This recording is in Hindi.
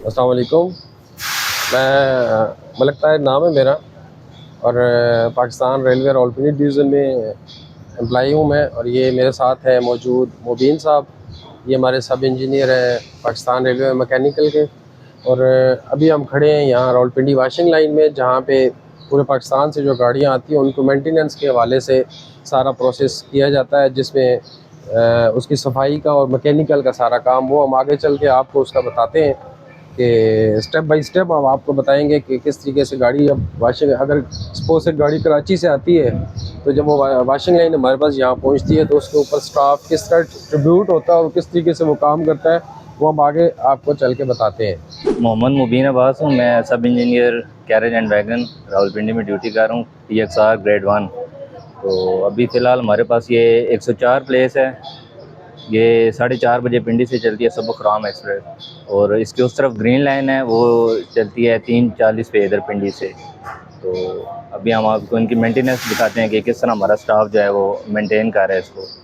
अस्सलाम वालेकुम। मैं मलक ताहिर नाम है मेरा और पाकिस्तान रेलवे रावलपिंडी डिवीज़न में एम्प्लाई हूँ मैं। और ये मेरे साथ है मौजूद मुबीन साहब, ये हमारे सब इंजीनियर हैं पाकिस्तान रेलवे मैकेनिकल के। और अभी हम खड़े हैं यहाँ रावलपिंडी वाशिंग लाइन में, जहाँ पे पूरे पाकिस्तान से जो गाड़ियाँ आती हैं उनको मेंटेनेंस के हवाले से सारा प्रोसेस किया जाता है, जिसमें उसकी सफाई का और मैकेनिकल का सारा काम वो हम आगे चल के आपको उसका बताते हैं कि स्टेप बाय स्टेप हम आपको बताएंगे कि किस तरीके से गाड़ी अब वाशिंग, अगर सपोज से गाड़ी कराची से आती है तो जब वो वाशिंग लाइन हमारे पास यहाँ पहुँचती है तो उसके ऊपर स्टाफ किस तरह ट्रिब्यूट होता है और किस तरीके से वो काम करता है, वो हम आगे आपको चल के बताते हैं। मोहम्मद मुबीन अब्बास हूँ। मैं सब engineer carriage and wagon Rawalpindi में ड्यूटी कर रहा हूँ, TXR ग्रेड 1। तो अभी फ़िलहाल हमारे पास ये 104 प्लेस है। ये 4:30 बजे पिंडी से चलती है सबक राम एक्सप्रेस, और इसके उस तरफ ग्रीन लाइन है वो चलती है 3:40 पे इधर पिंडी से। तो अभी हम आपको इनकी मेंटेनेंस दिखाते हैं कि किस तरह हमारा स्टाफ जो है वो मेंटेन कर रहा है इसको।